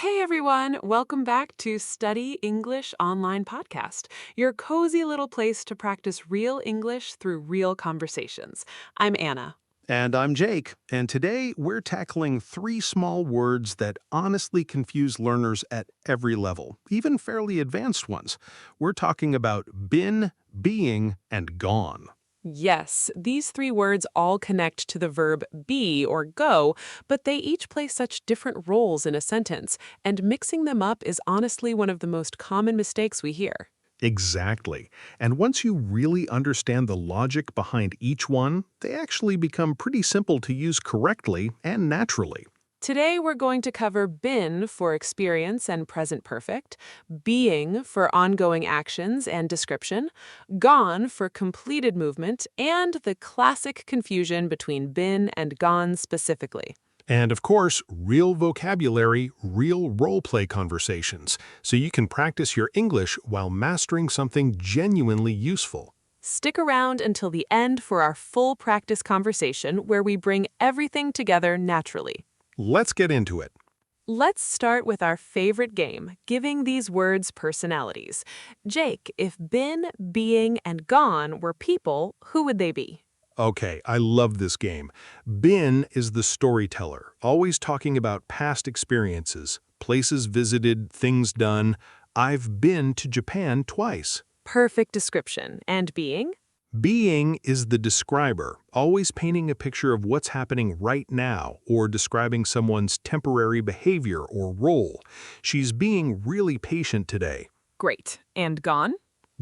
Hey everyone, welcome back to Study English Online Podcast, your cozy little place to practice real English through real conversations. I'm Anna. And I'm Jake, and today we're tackling three small words that honestly confuse learners at every level, even fairly advanced ones. We're talking about been, being, and gone. Yes, these three words all connect to the verb be or go, but they each play such different roles in a sentence, and mixing them up is honestly one of the most common mistakes we hear. Exactly. And once you really understand the logic behind each one, they actually become pretty simple to use correctly and naturally. Today, we're going to cover been for experience and present perfect, being for ongoing actions and description, gone for completed movement, and the classic confusion between been and gone specifically. And of course, real vocabulary, real role-play conversations, so you can practice your English while mastering something genuinely useful. Stick around until the end for our full practice conversation where we bring everything together naturally. Let's get into it. Let's start with our favorite game, giving these words personalities. Jake, if been, being, and gone were people, who would they be? Okay, I love this game. Been is the storyteller, always talking about past experiences, places visited, things done. I've been to Japan twice. Perfect description. And being? Being is the describer, always painting a picture of what's happening right now or describing someone's temporary behavior or role. She's being really patient today. Great. And gone?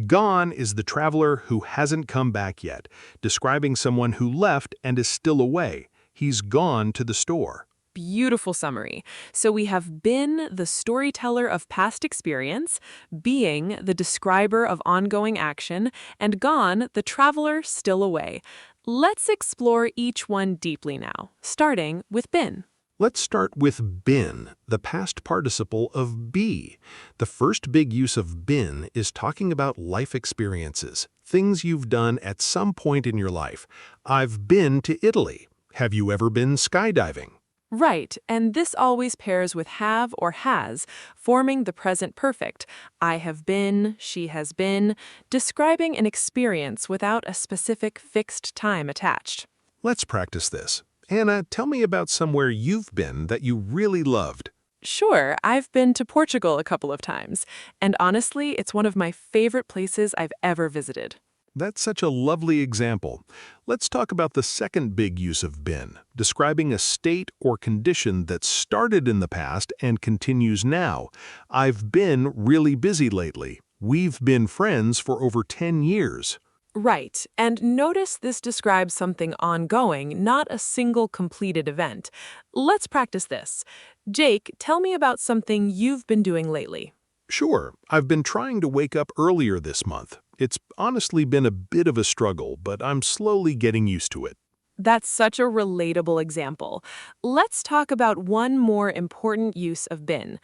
Gone is the traveler who hasn't come back yet, describing someone who left and is still away. He's gone to the store. Beautiful summary. So we have been the storyteller of past experience, being the describer of ongoing action, and gone the traveler still away. Let's explore each one deeply now, starting with been. Let's start with been, the past participle of be. The first big use of been is talking about life experiences, things you've done at some point in your life. I've been to Italy. Have you ever been skydiving? Right, and this always pairs with have or has, forming the present perfect. I have been, she has been, describing an experience without a specific fixed time attached. Let's practice this. Anna, tell me about somewhere you've been that you really loved. Sure, I've been to Portugal a couple of times, and honestly, it's one of my favorite places I've ever visited. That's such a lovely example. Let's talk about the second big use of been, describing a state or condition that started in the past and continues now. I've been really busy lately. We've been friends for over 10 years. Right, and notice this describes something ongoing, not a single completed event. Let's practice this. Jake, tell me about something you've been doing lately. Sure, I've been trying to wake up earlier this month. It's honestly been a bit of a struggle, but I'm slowly getting used to it. That's such a relatable example. Let's talk about one more important use of been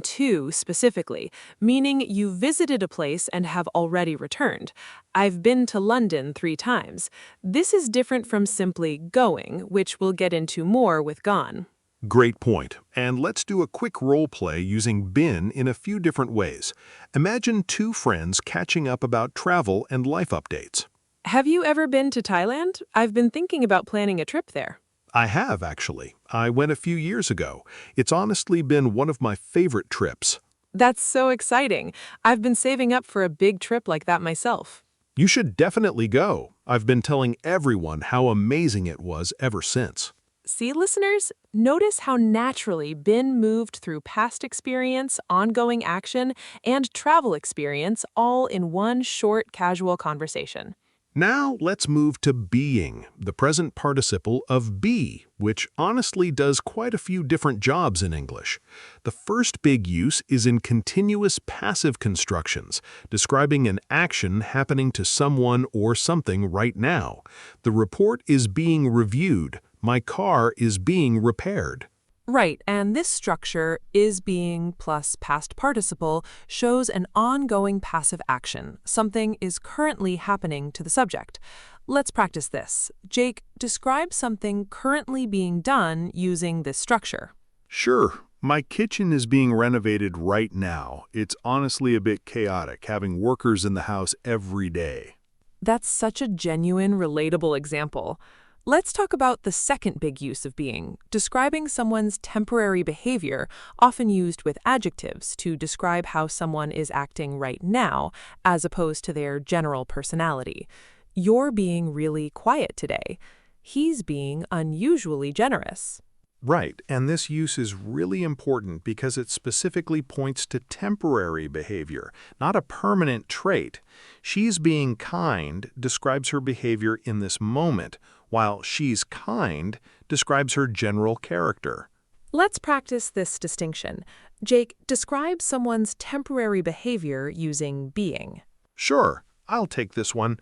to specifically, meaning you visited a place and have already returned. I've been to London 3 times. This is different from simply going, which we'll get into more with gone. Great point. And let's do a quick role play using been in a few different ways. Imagine two friends catching up about travel and life updates. Have you ever been to Thailand? I've been thinking about planning a trip there. I have, actually. I went a few years ago. It's honestly been one of my favorite trips. That's so exciting. I've been saving up for a big trip like that myself. You should definitely go. I've been telling everyone how amazing it was ever since. See, listeners? Notice how naturally been moved through past experience, ongoing action, and travel experience all in one short, casual conversation. Now let's move to being, the present participle of be, which honestly does quite a few different jobs in English. The first big use is in continuous passive constructions, describing an action happening to someone or something right now. The report is being reviewed. My car is being repaired. Right, and this structure, is being plus past participle, shows an ongoing passive action. Something is currently happening to the subject. Let's practice this. Jake, describe something currently being done using this structure. Sure, My kitchen is being renovated right now. It's honestly a bit chaotic, having workers in the house every day. That's such a genuine, relatable example. Let's talk about the second big use of being, describing someone's temporary behavior, often used with adjectives to describe how someone is acting right now, as opposed to their general personality. You're being really quiet today. He's being unusually generous. Right, and this use is really important because it specifically points to temporary behavior, not a permanent trait. She's being kind describes her behavior in this moment, while she's kind describes her general character. Let's practice this distinction. Jake, describe someone's temporary behavior using being. Sure, I'll take this one.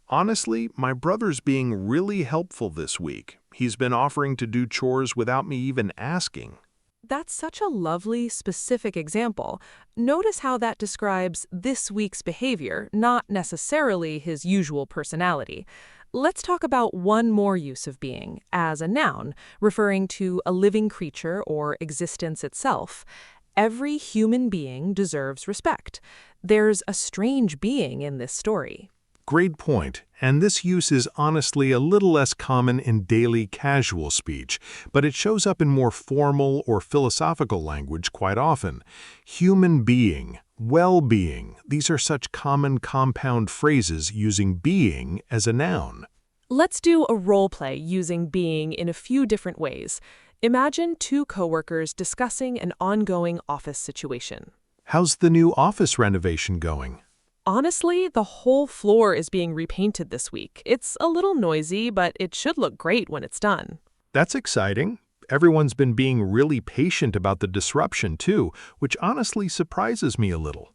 Honestly, my brother's being really helpful this week. He's been offering to do chores without me even asking. That's such a lovely, specific example. Notice how that describes this week's behavior, not necessarily his usual personality. Let's talk about one more use of being, as a noun, referring to a living creature or existence itself. Every human being deserves respect. There's a strange being in this story. Great point, and this use is honestly a little less common in daily casual speech, but it shows up in more formal or philosophical language quite often. Human being, well-being, these are such common compound phrases using being as a noun. Let's do a role play using being in a few different ways. Imagine two coworkers discussing an ongoing office situation. How's the new office renovation going? Honestly, the whole floor is being repainted this week. It's a little noisy, but it should look great when it's done. That's exciting. Everyone's been being really patient about the disruption too, which honestly surprises me a little.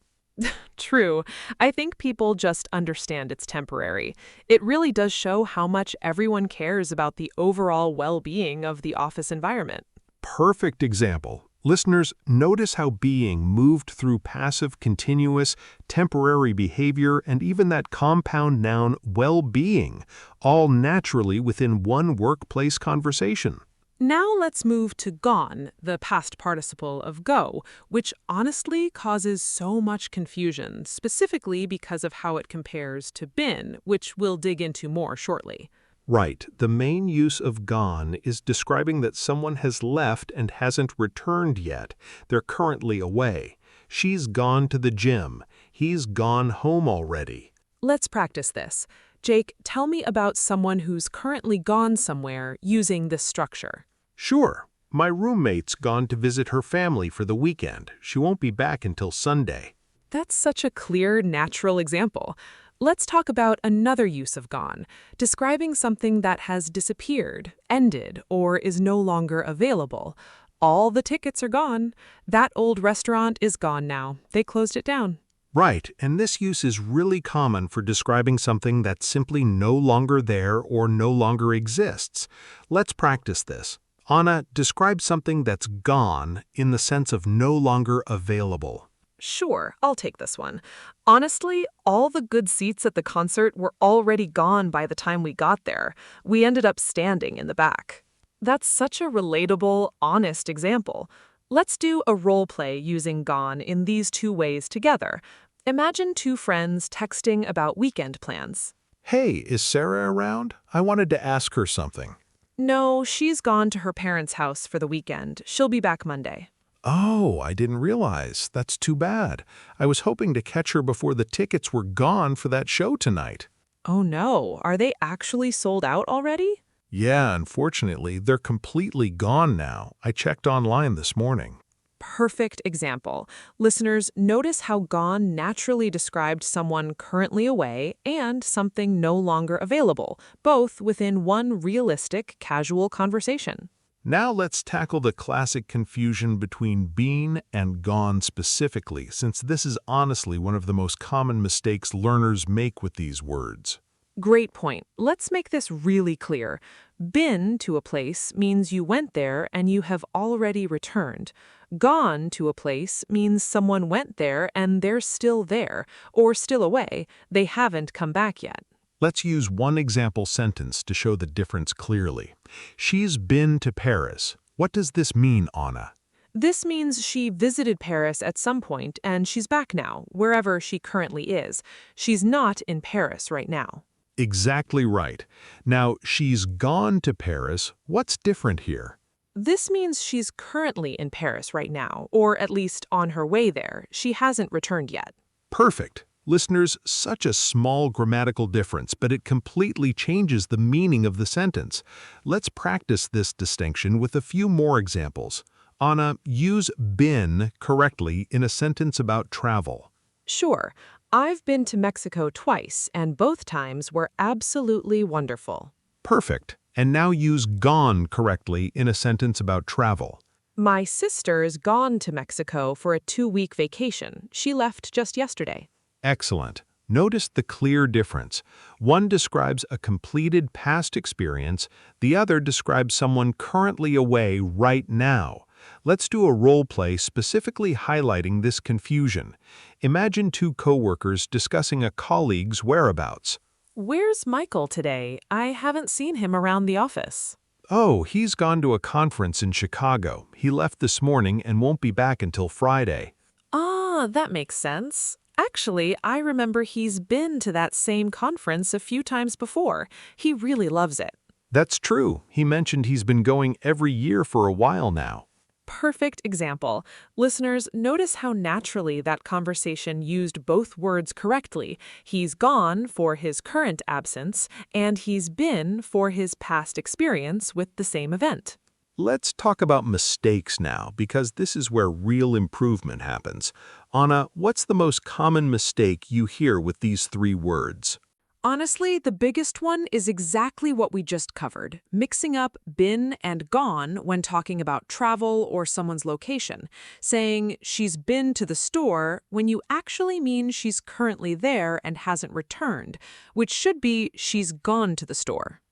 True. I think people just understand it's temporary. It really does show how much everyone cares about the overall well-being of the office environment. Perfect example. Listeners, notice how being moved through passive, continuous, temporary behavior and even that compound noun well-being, all naturally within one workplace conversation. Now let's move to gone, the past participle of go, which honestly causes so much confusion, specifically because of how it compares to been, which we'll dig into more shortly. Right. The main use of gone is describing that someone has left and hasn't returned yet. They're currently away. She's gone to the gym. He's gone home already. Let's practice this. Jake, tell me about someone who's currently gone somewhere using this structure. Sure. My roommate's gone to visit her family for the weekend. She won't be back until Sunday. That's such a clear, natural example. Let's talk about another use of gone, describing something that has disappeared, ended, or is no longer available. All the tickets are gone. That old restaurant is gone now. They closed it down. Right, and this use is really common for describing something that's simply no longer there or no longer exists. Let's practice this. Anna, describe something that's gone in the sense of no longer available. Sure, I'll take this one. Honestly, all the good seats at the concert were already gone by the time we got there. We ended up standing in the back. That's such a relatable, honest example. Let's do a role play using gone in these two ways together. Imagine two friends texting about weekend plans. Hey, is Sarah around? I wanted to ask her something. No, she's gone to her parents' house for the weekend. She'll be back Monday. Oh, I didn't realize. That's too bad. I was hoping to catch her before the tickets were gone for that show tonight. Oh no, are they actually sold out already? Yeah, unfortunately, they're completely gone now. I checked online this morning. Perfect example. Listeners, notice how gone naturally described someone currently away and something no longer available, both within one realistic, casual conversation. Now let's tackle the classic confusion between been and gone specifically, since this is honestly one of the most common mistakes learners make with these words. Great point. Let's make this really clear. Been to a place means you went there and you have already returned. Gone to a place means someone went there and they're still there, or still away. They haven't come back yet. Let's use one example sentence to show the difference clearly. She's been to Paris. What does this mean, Anna? This means she visited Paris at some point and she's back now, wherever she currently is. She's not in Paris right now. Exactly right. Now, she's gone to Paris. What's different here? This means she's currently in Paris right now, or at least on her way there. She hasn't returned yet. Perfect. Listeners, such a small grammatical difference, but it completely changes the meaning of the sentence. Let's practice this distinction with a few more examples. Anna, use been correctly in a sentence about travel. Sure, I've been to Mexico twice, and both times were absolutely wonderful. Perfect. And now use gone correctly in a sentence about travel. My sister's gone to Mexico for a 2-week vacation. She left just yesterday. Excellent. Notice the clear difference. One describes a completed past experience, the other describes someone currently away right now. Let's do a role play specifically highlighting this confusion. Imagine two coworkers discussing a colleague's whereabouts. Where's Michael today? I haven't seen him around the office. Oh, he's gone to a conference in Chicago. He left this morning and won't be back until Friday. Ah, that makes sense. Actually, I remember he's been to that same conference a few times before. He really loves it. That's true. He mentioned he's been going every year for a while now. Perfect example. Listeners, notice how naturally that conversation used both words correctly. He's gone for his current absence, and he's been for his past experience with the same event. Let's talk about mistakes now, because this is where real improvement happens. Anna, what's the most common mistake you hear with these three words? Honestly, the biggest one is exactly what we just covered, mixing up been and gone when talking about travel or someone's location, saying she's been to the store when you actually mean she's currently there and hasn't returned, which should be she's gone to the store.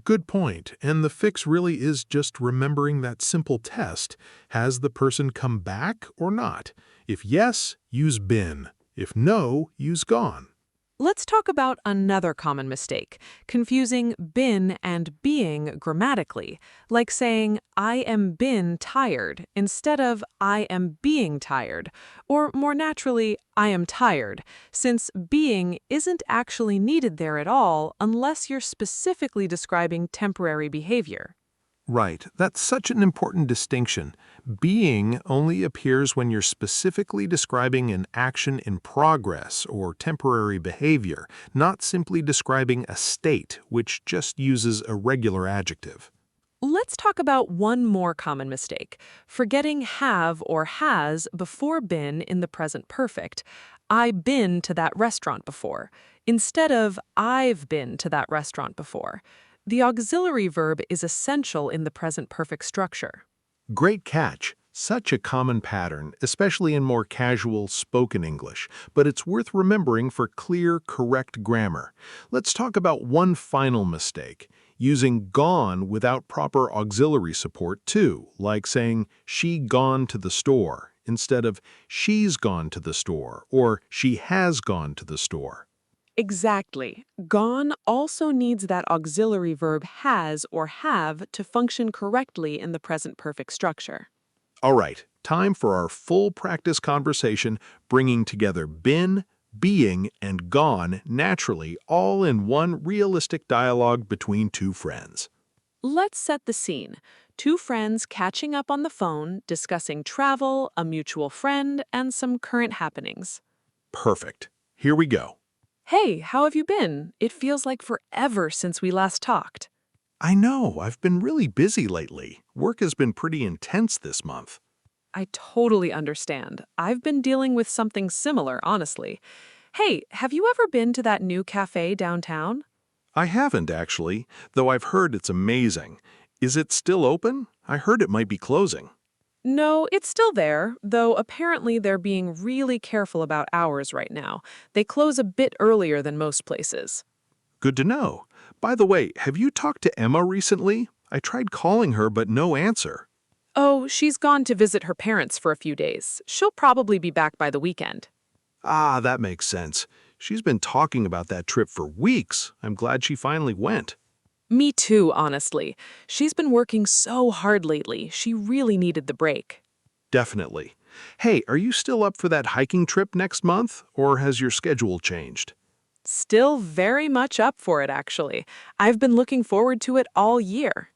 Good point, and the fix really is just remembering that simple test. Has the person come back or not? If yes, use been. If no, use gone. Let's talk about another common mistake, confusing been and being grammatically, like saying, I am been tired, instead of I am being tired, or more naturally, I am tired, since being isn't actually needed there at all unless you're specifically describing temporary behavior. Right, that's such an important distinction. Being only appears when you're specifically describing an action in progress or temporary behavior, not simply describing a state, which just uses a regular adjective. Let's talk about one more common mistake, forgetting have or has before been in the present perfect. I've been to that restaurant before, instead of I've been to that restaurant before. The auxiliary verb is essential in the present perfect structure. Great catch. Such a common pattern, especially in more casual spoken English, but it's worth remembering for clear, correct grammar. Let's talk about one final mistake, using gone without proper auxiliary support too, like saying she gone to the store instead of she's gone to the store or she has gone to the store. Exactly. Gone also needs that auxiliary verb has or have to function correctly in the present perfect structure. All right, time for our full practice conversation, bringing together been, being, and gone naturally, all in one realistic dialogue between two friends. Let's set the scene. Two friends catching up on the phone, discussing travel, a mutual friend, and some current happenings. Perfect. Here we go. Hey, how have you been? It feels like forever since we last talked. I know, I've been really busy lately. Work has been pretty intense this month. I totally understand. I've been dealing with something similar, honestly. Hey, have you ever been to that new cafe downtown? I haven't, actually, though I've heard it's amazing. Is it still open? I heard it might be closing. No, it's still there, though apparently they're being really careful about hours right now. They close a bit earlier than most places. Good to know. By the way, have you talked to Emma recently? I tried calling her, but no answer. Oh, she's gone to visit her parents for a few days. She'll probably be back by the weekend. Ah, that makes sense. She's been talking about that trip for weeks. I'm glad she finally went. Me too, honestly. She's been working so hard lately. She really needed the break. Definitely. Hey, are you still up for that hiking trip next month, or has your schedule changed? Still very much up for it, actually. I've been looking forward to it all year.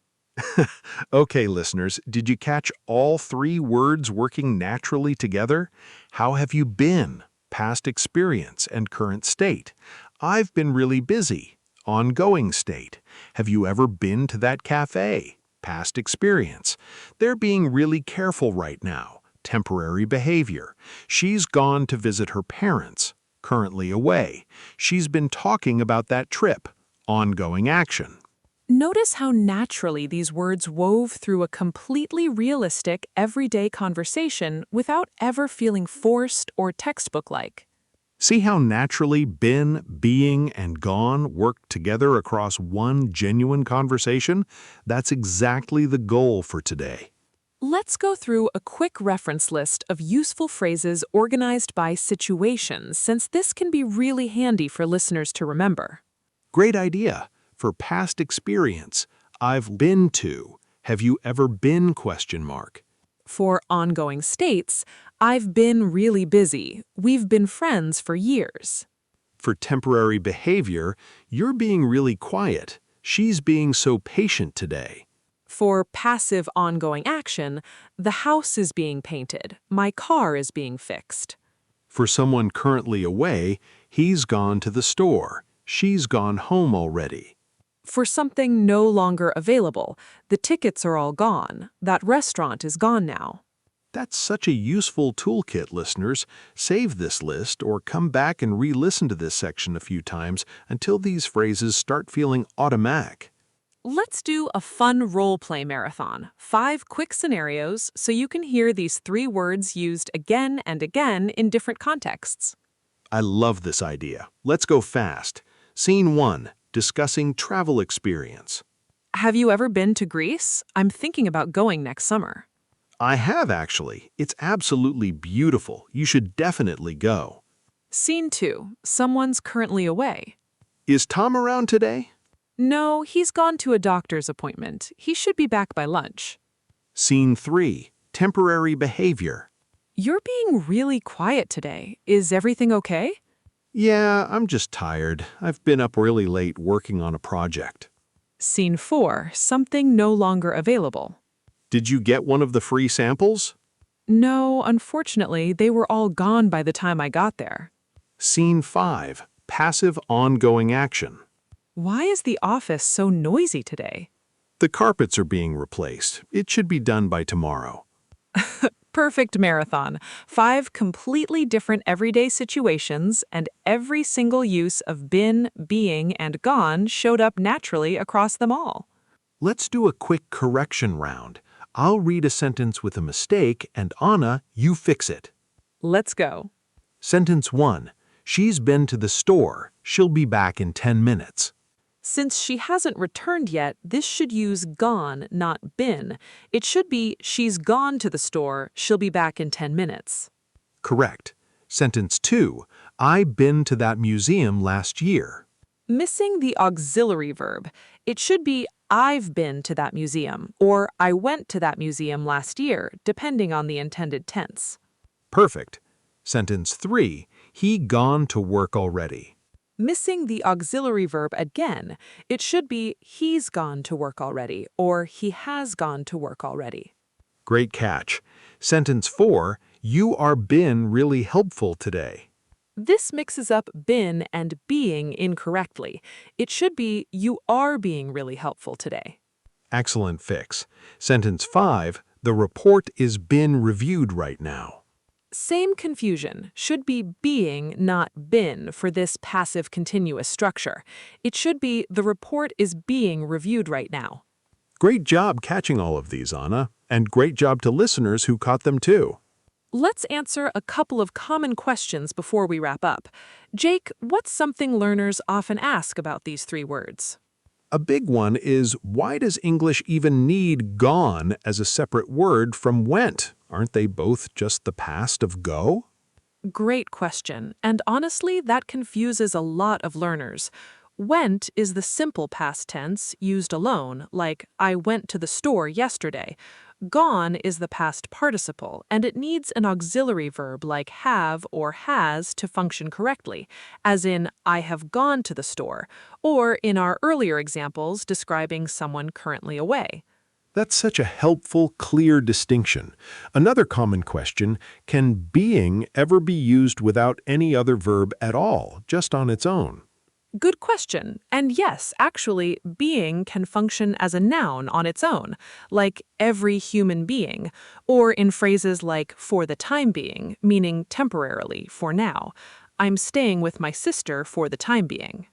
Okay, listeners, did you catch all three words working naturally together? How have you been? Past experience and current state. I've been really busy. Ongoing state. Have you ever been to that cafe? Past experience. They're being really careful right now. Temporary behavior. She's gone to visit her parents. Currently away. She's been talking about that trip. Ongoing action. Notice how naturally these words wove through a completely realistic, everyday conversation without ever feeling forced or textbook-like. See how naturally been, being, and gone work together across one genuine conversation? That's exactly the goal for today. Let's go through a quick reference list of useful phrases organized by situations, since this can be really handy for listeners to remember. Great idea. For past experience, I've been to. Have you ever been? Question mark. For ongoing states, I've been really busy. We've been friends for years. For temporary behavior, you're being really quiet. She's being so patient today. For passive ongoing action, the house is being painted. My car is being fixed. For someone currently away, he's gone to the store. She's gone home already. For something no longer available, the tickets are all gone. That restaurant is gone now. That's such a useful toolkit, listeners. Save this list or come back and re-listen to this section a few times until these phrases start feeling automatic. Let's do a fun role-play marathon. 5 quick scenarios so you can hear these 3 words used again and again in different contexts. I love this idea. Let's go fast. Scene 1. Discussing travel experience. Have you ever been to Greece? I'm thinking about going next summer. I have actually. It's absolutely beautiful. You should definitely go. Scene 2. Someone's currently away. Is Tom around today? No, he's gone to a doctor's appointment. He should be back by lunch. Scene 3. Temporary behavior. You're being really quiet today. Is everything okay? Yeah, I'm just tired. I've been up really late working on a project. Scene 4. Something no longer available. Did you get one of the free samples? No, unfortunately, they were all gone by the time I got there. Scene 5. Passive ongoing action. Why is the office so noisy today? The carpets are being replaced. It should be done by tomorrow. Perfect marathon. 5 completely different everyday situations, and every single use of been, being, and gone showed up naturally across them all. Let's do a quick correction round. I'll read a sentence with a mistake, and Anna, you fix it. Let's go. Sentence 1. She's been to the store. She'll be back in 10 minutes. Since she hasn't returned yet, this should use gone, not been. It should be, she's gone to the store, she'll be back in 10 minutes. Correct. Sentence 2. I been to that museum last year. Missing the auxiliary verb. It should be, I've been to that museum, or I went to that museum last year, depending on the intended tense. Perfect. Sentence 3. He gone to work already. Missing the auxiliary verb again, it should be, he's gone to work already, or he has gone to work already. Great catch. Sentence 4. You are been really helpful today. This mixes up been and being incorrectly. It should be, you are being really helpful today. Excellent fix. Sentence 5. The report is been reviewed right now. Same confusion. Should be being, not been, for this passive continuous structure. It should be, the report is being reviewed right now. Great job catching all of these, Anna, and great job to listeners who caught them too. Let's answer a couple of common questions before we wrap up. Jake, what's something learners often ask about these 3 words? A big one is, why does English even need gone as a separate word from went? Aren't they both just the past of go? Great question, and honestly, that confuses a lot of learners. Went is the simple past tense used alone, like I went to the store yesterday. Gone is the past participle, and it needs an auxiliary verb like have or has to function correctly, as in, I have gone to the store, or in our earlier examples describing someone currently away. That's such a helpful, clear distinction. Another common question, can being ever be used without any other verb at all, just on its own? Good question. And yes, actually, being can function as a noun on its own, like every human being, or in phrases like for the time being, meaning temporarily, for now. I'm staying with my sister for the time being.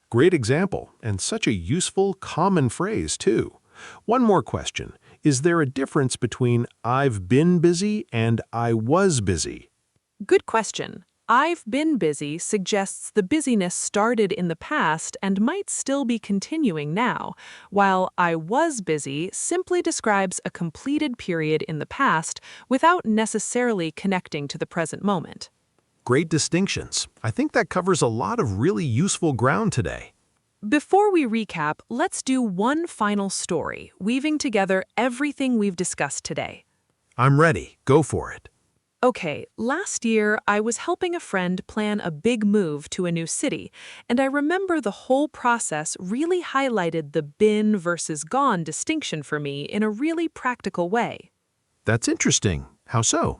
Great example, and such a useful, common phrase, too. One more question. Is there a difference between I've been busy and I was busy? Good question. I've been busy suggests the busyness started in the past and might still be continuing now, while I was busy simply describes a completed period in the past without necessarily connecting to the present moment. Great distinctions. I think that covers a lot of really useful ground today. Before we recap, let's do one final story, weaving together everything we've discussed today. I'm ready. Go for it. Okay, last year I was helping a friend plan a big move to a new city, and I remember the whole process really highlighted the been versus gone distinction for me in a really practical way. That's interesting. How so?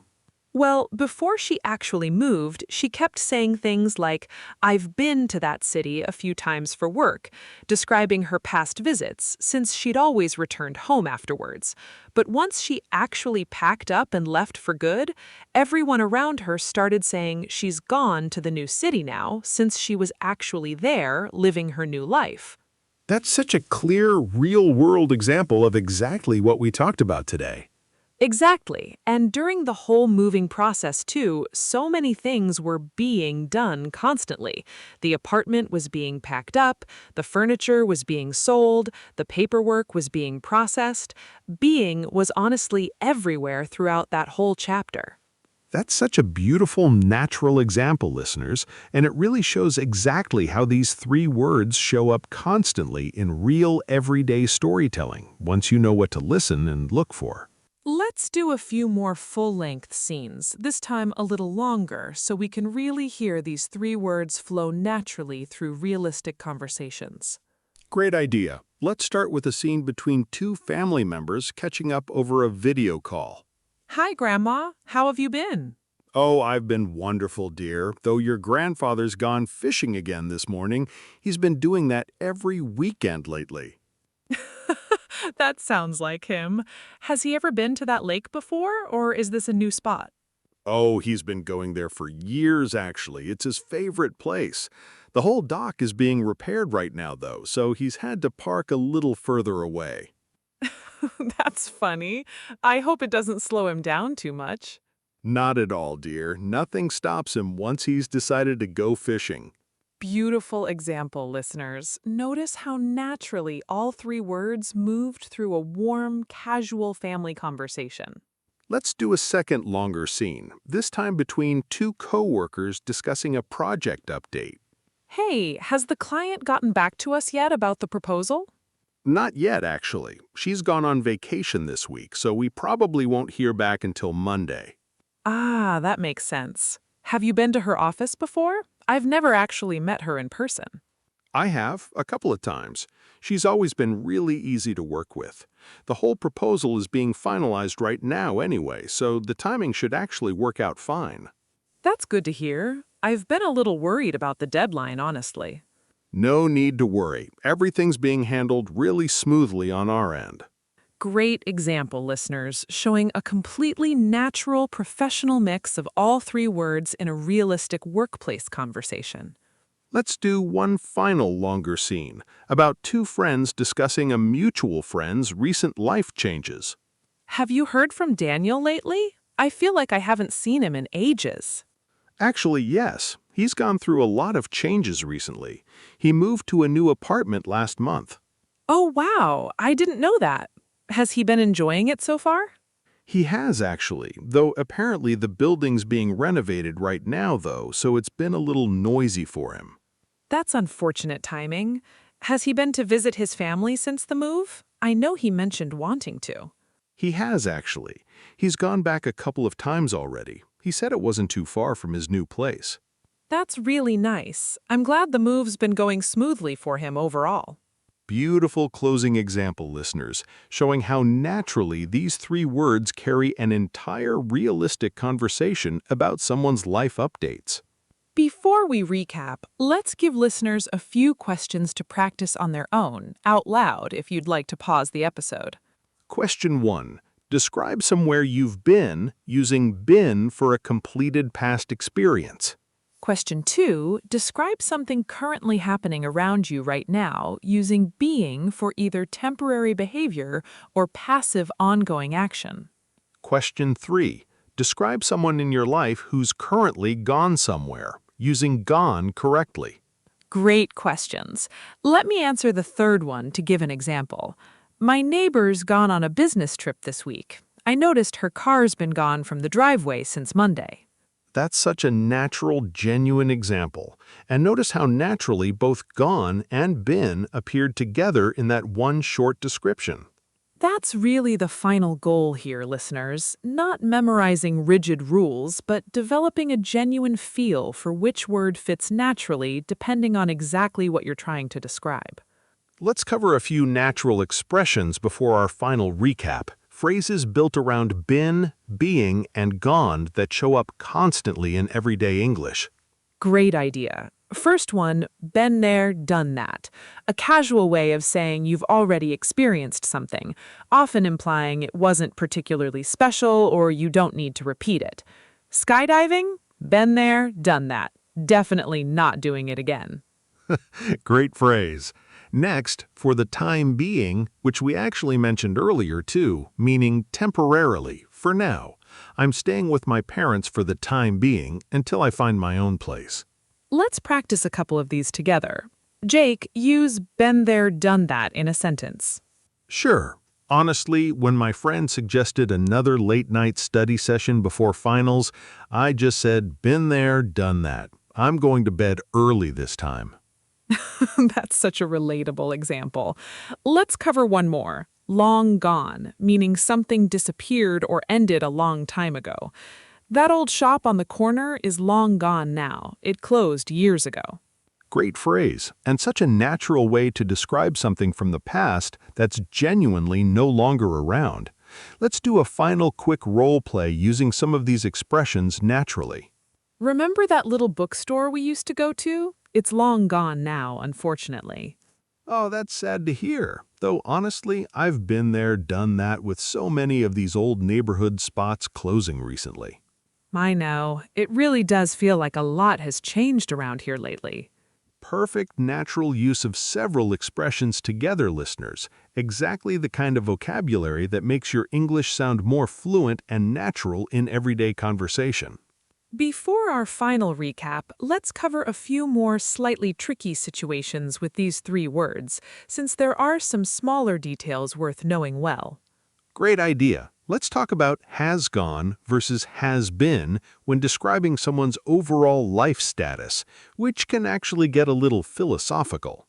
Well, before she actually moved, she kept saying things like, I've been to that city a few times for work, describing her past visits, since she'd always returned home afterwards. But once she actually packed up and left for good, everyone around her started saying she's gone to the new city now, since she was actually there, living her new life. That's such a clear, real-world example of exactly what we talked about today. Exactly. And during the whole moving process, too, so many things were being done constantly. The apartment was being packed up, the furniture was being sold, the paperwork was being processed. Being was honestly everywhere throughout that whole chapter. That's such a beautiful, natural example, listeners, and it really shows exactly how these three words show up constantly in real, everyday storytelling, once you know what to listen and look for. Let's do a few more full-length scenes, this time a little longer, so we can really hear these three words flow naturally through realistic conversations. Great idea. Let's start with a scene between two family members catching up over a video call. Hi, Grandma. How have you been? Oh, I've been wonderful, dear. Though your grandfather's gone fishing again this morning, he's been doing that every weekend lately. That sounds like him. Has he ever been to that lake before, or is this a new spot? Oh, he's been going there for years, actually. It's his favorite place. The whole dock is being repaired right now, though, so he's had to park a little further away. That's funny. I hope it doesn't slow him down too much. Not at all, dear. Nothing stops him once he's decided to go fishing. Beautiful example, listeners. Notice how naturally all three words moved through a warm, casual family conversation. Let's do a second longer scene, this time between two co-workers discussing a project update. Hey, has the client gotten back to us yet about the proposal? Not yet, actually. She's gone on vacation this week, so we probably won't hear back until Monday. Ah, that makes sense. Have you been to her office before? I've never actually met her in person. I have, a couple of times. She's always been really easy to work with. The whole proposal is being finalized right now anyway, so the timing should actually work out fine. That's good to hear. I've been a little worried about the deadline, honestly. No need to worry. Everything's being handled really smoothly on our end. Great example, listeners, showing a completely natural professional mix of all three words in a realistic workplace conversation. Let's do one final longer scene about two friends discussing a mutual friend's recent life changes. Have you heard from Daniel lately? I feel like I haven't seen him in ages. Actually, yes. He's gone through a lot of changes recently. He moved to a new apartment last month. Oh, wow. I didn't know that. Has he been enjoying it so far? He has, actually, though apparently the building's being renovated right now, though, so it's been a little noisy for him. That's unfortunate timing. Has he been to visit his family since the move? I know he mentioned wanting to. He has, actually. He's gone back a couple of times already. He said it wasn't too far from his new place. That's really nice. I'm glad the move's been going smoothly for him overall. Beautiful closing example, listeners, showing how naturally these three words carry an entire realistic conversation about someone's life updates. Before we recap, let's give listeners a few questions to practice on their own, out loud, if you'd like to pause the episode. Question 1. Describe somewhere you've been using been for a completed past experience. Question 2, describe something currently happening around you right now using being for either temporary behavior or passive ongoing action. Question 3. Describe someone in your life who's currently gone somewhere, using gone correctly. Great questions. Let me answer the third one to give an example. My neighbor's gone on a business trip this week. I noticed her car's been gone from the driveway since Monday. That's such a natural, genuine example. And notice how naturally both gone and been appeared together in that one short description. That's really the final goal here, listeners. Not memorizing rigid rules, but developing a genuine feel for which word fits naturally depending on exactly what you're trying to describe. Let's cover a few natural expressions before our final recap. Phrases built around been, being, and gone that show up constantly in everyday English. Great idea. First one, been there, done that. A casual way of saying you've already experienced something, often implying it wasn't particularly special or you don't need to repeat it. Skydiving? Been there, done that. Definitely not doing it again. Great phrase. Next, for the time being, which we actually mentioned earlier too, meaning temporarily, for now. I'm staying with my parents for the time being until I find my own place. Let's practice a couple of these together. Jake, use been there, done that in a sentence. Sure. Honestly, when my friend suggested another late-night study session before finals, I just said, been there, done that. I'm going to bed early this time. That's such a relatable example. Let's cover one more. Long gone, meaning something disappeared or ended a long time ago. That old shop on the corner is long gone now. It closed years ago. Great phrase, and such a natural way to describe something from the past that's genuinely no longer around. Let's do a final quick role play using some of these expressions naturally. Remember that little bookstore we used to go to? It's long gone now, unfortunately. Oh, that's sad to hear. Though honestly, I've been there, done that with so many of these old neighborhood spots closing recently. I know. It really does feel like a lot has changed around here lately. Perfect natural use of several expressions together, listeners. Exactly the kind of vocabulary that makes your English sound more fluent and natural in everyday conversation. Before our final recap, let's cover a few more slightly tricky situations with these three words, since there are some smaller details worth knowing well. Great idea. Let's talk about has gone versus has been when describing someone's overall life status, which can actually get a little philosophical.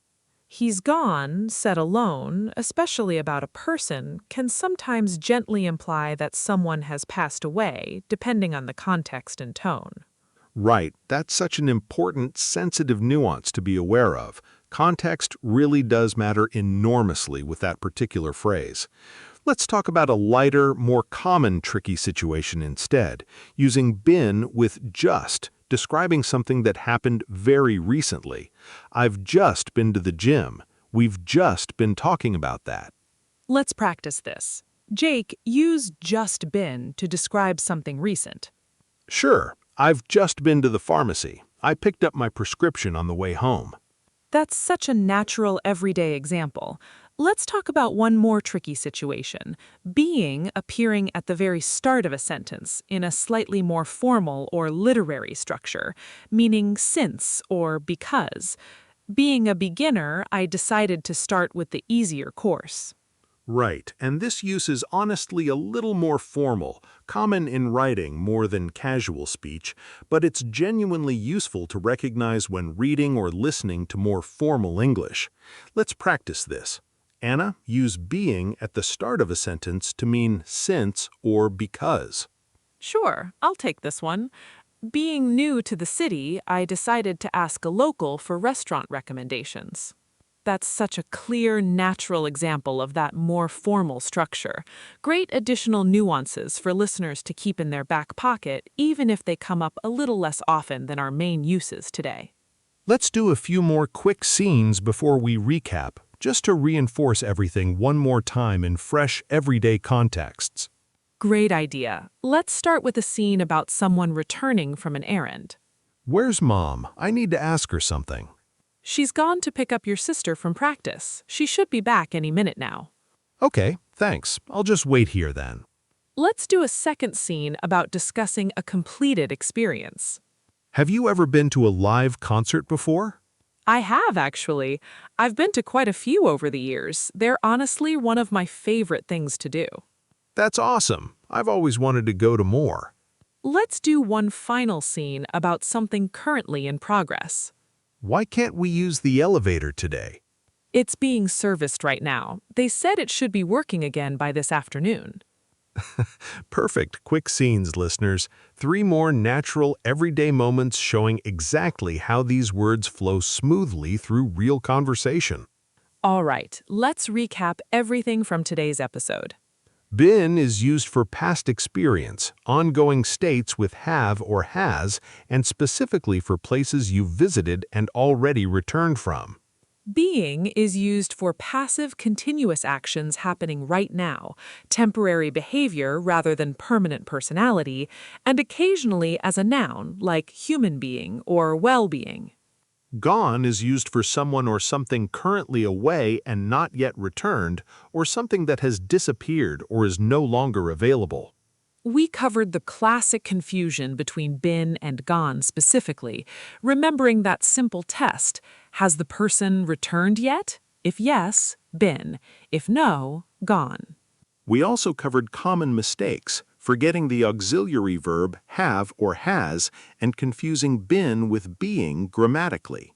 He's gone, said alone, especially about a person, can sometimes gently imply that someone has passed away, depending on the context and tone. Right, that's such an important, sensitive nuance to be aware of. Context really does matter enormously with that particular phrase. Let's talk about a lighter, more common tricky situation instead, using been with just, describing something that happened very recently. I've just been to the gym. We've just been talking about that. Let's practice this. Jake, use just been to describe something recent. Sure, I've just been to the pharmacy. I picked up my prescription on the way home. That's such a natural, everyday example. Let's talk about one more tricky situation, being appearing at the very start of a sentence in a slightly more formal or literary structure, meaning since or because. Being a beginner, I decided to start with the easier course. Right, and this use is honestly a little more formal, common in writing more than casual speech, but it's genuinely useful to recognize when reading or listening to more formal English. Let's practice this. Anna, use being at the start of a sentence to mean since or because. Sure, I'll take this one. Being new to the city, I decided to ask a local for restaurant recommendations. That's such a clear, natural example of that more formal structure. Great additional nuances for listeners to keep in their back pocket, even if they come up a little less often than our main uses today. Let's do a few more quick scenes before we recap, just to reinforce everything one more time in fresh, everyday contexts. Great idea. Let's start with a scene about someone returning from an errand. Where's Mom? I need to ask her something. She's gone to pick up your sister from practice. She should be back any minute now. Okay, thanks. I'll just wait here then. Let's do a second scene about discussing a completed experience. Have you ever been to a live concert before? I have, actually. I've been to quite a few over the years. They're honestly one of my favorite things to do. That's awesome. I've always wanted to go to more. Let's do one final scene about something currently in progress. Why can't we use the elevator today? It's being serviced right now. They said it should be working again by this afternoon. Perfect quick scenes, listeners. 3 more natural, everyday moments showing exactly how these words flow smoothly through real conversation. All right, let's recap everything from today's episode. Been is used for past experience, ongoing states with have or has, and specifically for places you've visited and already returned from. Being is used for passive continuous actions happening right now, temporary behavior rather than permanent personality, and occasionally as a noun like human being or well-being. Gone is used for someone or something currently away and not yet returned, or something that has disappeared or is no longer available. We covered the classic confusion between been and gone specifically, remembering that simple test. Has the person returned yet? If yes, been. If no, gone. We also covered common mistakes, forgetting the auxiliary verb have or has and confusing been with being grammatically.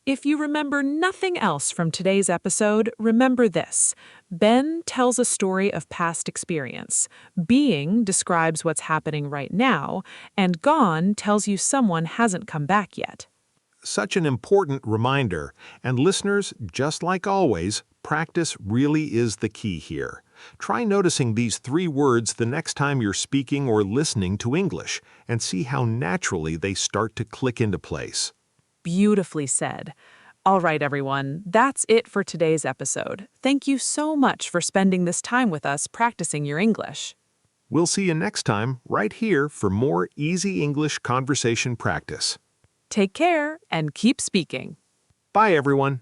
If you remember nothing else from today's episode, remember this. Ben tells a story of past experience. Being describes what's happening right now, and gone tells you someone hasn't come back yet. Such an important reminder, and listeners, just like always, practice really is the key here. Try noticing these 3 words the next time you're speaking or listening to English, and see how naturally they start to click into place. Beautifully said. All right, everyone, that's it for today's episode. Thank you so much for spending this time with us practicing your English. We'll see you next time right here for more easy English conversation practice. Take care and keep speaking. Bye, everyone.